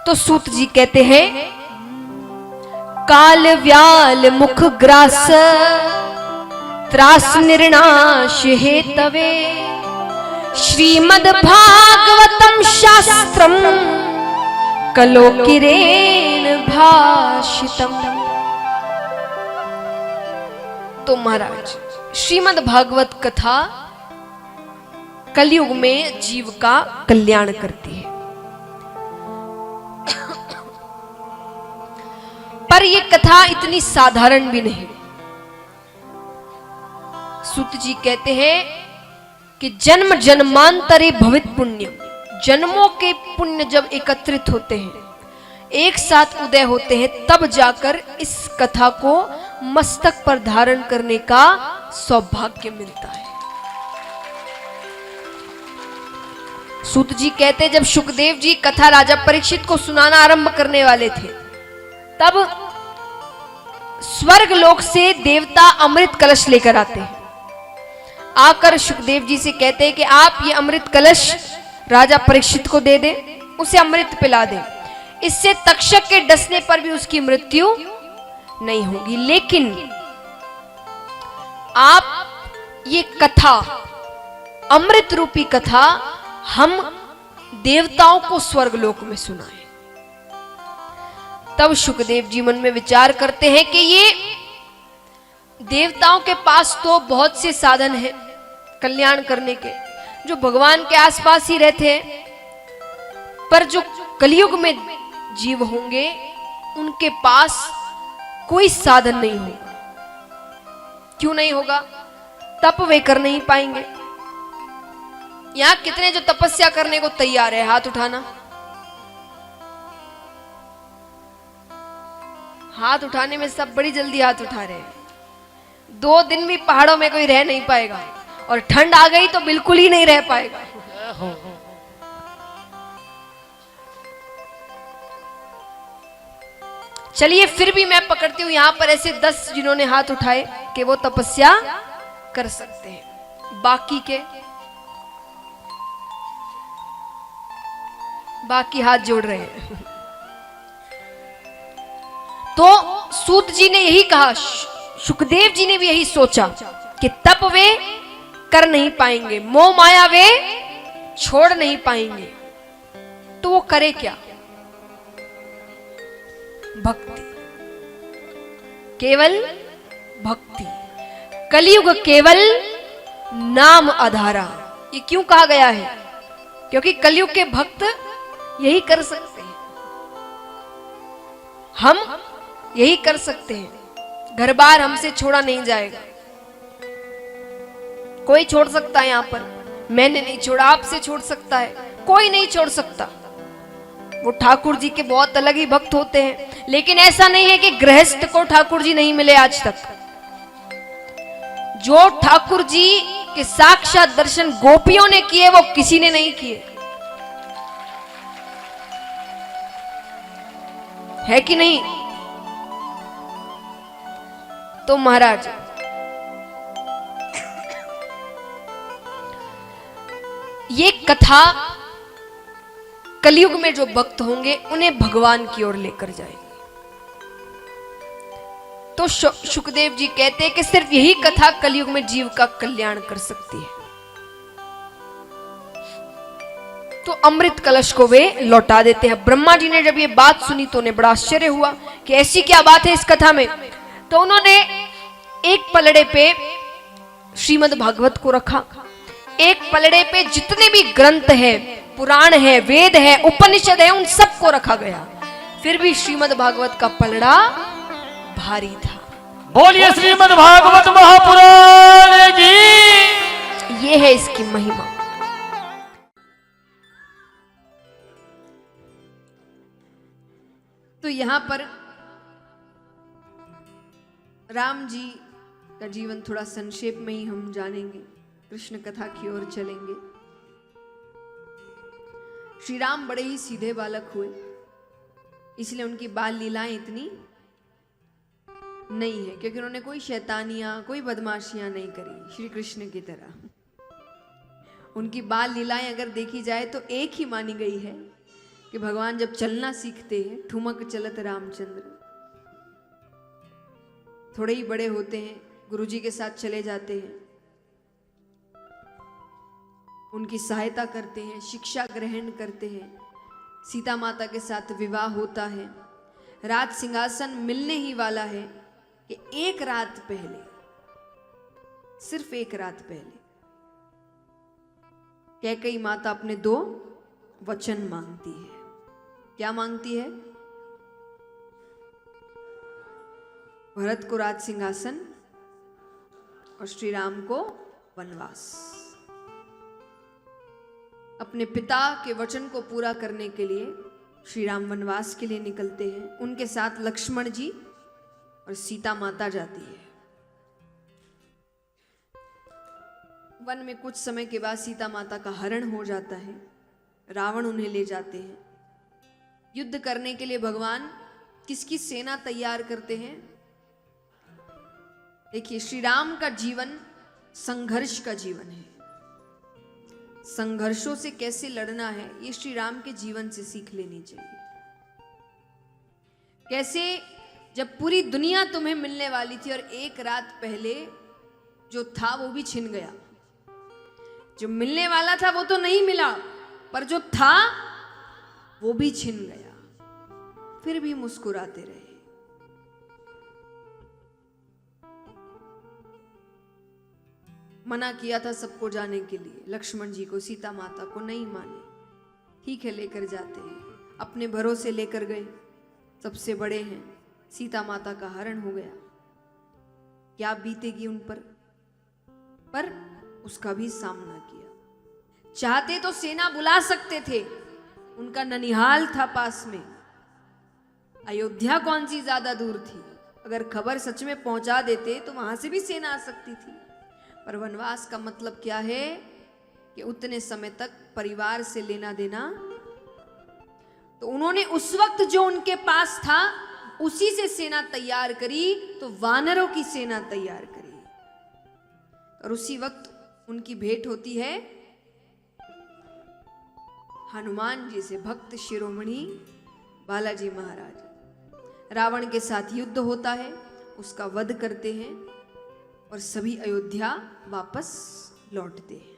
तो सूत जी कहते हैं, काल व्याल मुख ग्रास त्रास निर्नाश हेतवे श्रीमद् भागवतम शास्त्रम कलो किरेण भाषितम। तो महाराज, श्रीमद् भागवत कथा कलयुग में जीव का कल्याण करती है। पर यह कथा इतनी साधारण भी नहीं। सूत जी कहते हैं कि जन्म जन्मांतरे भवित पुण्य, जन्मों के पुण्य जब एकत्रित होते हैं, एक साथ उदय होते हैं, तब जाकर इस कथा को मस्तक पर धारण करने का सौभाग्य मिलता है। सूत जी कहते हैं, जब शुकदेव जी कथा राजा परीक्षित को सुनाना आरंभ करने वाले थे, तब स्वर्ग लोक से देवता अमृत कलश लेकर आते हैं। आकर शुकदेव जी से कहते हैं कि आप ये अमृत कलश राजा परीक्षित को दे दे, उसे अमृत पिला दे, इससे तक्षक के डसने पर भी उसकी मृत्यु नहीं होगी। लेकिन आप ये कथा, अमृत रूपी कथा, हम देवताओं को स्वर्गलोक में सुनाएं। तब शुकदेव जी मन में विचार करते हैं कि ये देवताओं के पास तो बहुत से साधन हैं कल्याण करने के, जो भगवान के आसपास ही रहते हैं, पर जो कलयुग में जीव होंगे उनके पास कोई साधन नहीं होगा। क्यों नहीं होगा? तप वे कर नहीं पाएंगे। यहां कितने जो तपस्या करने को तैयार है, हाथ उठाना। हाथ उठाने में सब बड़ी जल्दी हाथ उठा रहे हैं। 2 दिन भी पहाड़ों में कोई रह नहीं पाएगा, और ठंड आ गई तो बिल्कुल ही नहीं रह पाएगा। चलिए फिर भी मैं पकड़ती हूं यहां पर ऐसे 10 जिन्होंने हाथ उठाए कि वो तपस्या कर सकते हैं। बाकी हाथ जोड़ रहे हैं। तो सूत जी ने यही कहा, शुकदेव जी ने भी यही सोचा कि तप वे कर नहीं पाएंगे, मोह माया वे छोड़ नहीं पाएंगे, तो वो करे क्या? भक्ति, केवल भक्ति। कलयुग केवल नाम आधारा। ये क्यों कहा गया है? क्योंकि कलयुग के भक्त यही कर सकते हैं, हम यही कर सकते हैं। घर बार हमसे छोड़ा नहीं जाएगा। कोई छोड़ सकता है यहां पर, मैंने नहीं छोड़ा, आपसे छोड़ सकता है, कोई नहीं छोड़ सकता। वो ठाकुर जी के बहुत अलग ही भक्त होते हैं, लेकिन ऐसा नहीं है कि गृहस्थ को ठाकुर जी नहीं मिले आज तक। जो ठाकुर जी के साक्षात दर्शन गोपियों ने किए, वो किसी ने नहीं किए, है कि नहीं? तो महाराज, ये कथा कलयुग में जो भक्त होंगे उन्हें भगवान की ओर लेकर जाएगी। तो शुकदेव जी कहते हैं कि सिर्फ यही कथा कलयुग में जीव का कल्याण कर सकती है। तो अमृत कलश को वे लौटा देते हैं। ब्रह्मा जी ने जब ये बात सुनी तो उन्हें बड़ा आश्चर्य हुआ कि ऐसी क्या बात है इस कथा में। तो उन्होंने एक पलड़े पे श्रीमद् भागवत को रखा, एक पलड़े पे जितने भी ग्रंथ है, पुराण है, वेद है, उपनिषद है, उन सबको रखा गया। फिर भी श्रीमद् भागवत का पलड़ा भारी था। बोलिए श्रीमद् भागवत महापुराण की। ये है इसकी महिमा। तो यहां पर राम जी का जीवन थोड़ा संक्षेप में ही हम जानेंगे, कृष्ण कथा की ओर चलेंगे। श्री राम बड़े ही सीधे बालक हुए, इसलिए उनकी बाल लीलाएं इतनी नहीं है, क्योंकि उन्होंने कोई शैतानियां, कोई बदमाशियां नहीं करी श्री कृष्ण की तरह। उनकी बाल लीलाएं अगर देखी जाए तो एक ही मानी गई है कि भगवान जब चलना सीखते हैं, ठुमक चलत रामचंद्र, थोड़े ही बड़े होते हैं, गुरुजी के साथ चले जाते हैं, उनकी सहायता करते हैं, शिक्षा ग्रहण करते हैं, सीता माता के साथ विवाह होता है, राज सिंहासन मिलने ही वाला है कि एक रात पहले, सिर्फ एक रात पहले कैकेयी माता अपने 2 वचन मांगती है। क्या मांगती है? भरत को राज सिंहासन और श्री राम को वनवास। अपने पिता के वचन को पूरा करने के लिए श्री राम वनवास के लिए निकलते हैं। उनके साथ लक्ष्मण जी और सीता माता जाती है। वन में कुछ समय के बाद सीता माता का हरण हो जाता है, रावण उन्हें ले जाते हैं। युद्ध करने के लिए भगवान किसकी सेना तैयार करते हैं? देखिए, श्री राम का जीवन संघर्ष का जीवन है। संघर्षों से कैसे लड़ना है, ये श्री राम के जीवन से सीख लेनी चाहिए। कैसे जब पूरी दुनिया तुम्हें मिलने वाली थी और एक रात पहले जो था वो भी छिन गया। जो मिलने वाला था वो तो नहीं मिला, पर जो था वो भी छिन गया, फिर भी मुस्कुराते रहे। मना किया था सबको जाने के लिए, लक्ष्मण जी को, सीता माता को, नहीं माने। ठीक है, लेकर जाते हैं, अपने भरोसे लेकर गए। सबसे बड़े हैं, सीता माता का हरण हो गया। क्या बीतेगी उन पर उसका भी सामना किया। चाहते तो सेना बुला सकते थे, उनका ननिहाल था पास में, अयोध्या कौन सी ज्यादा दूर थी। अगर खबर सच में पहुंचा देते तो वहां से भी सेना आ सकती थी। पर वनवास का मतलब क्या है कि उतने समय तक परिवार से लेना देना, तो उन्होंने उस वक्त जो उनके पास था उसी से सेना तैयार करी, तो वानरों की सेना तैयार करी। और उसी वक्त उनकी भेंट होती है हनुमान जी से, भक्त शिरोमणि बालाजी महाराज। रावण के साथ युद्ध होता है, उसका वध करते हैं और सभी अयोध्या वापस लौटते हैं।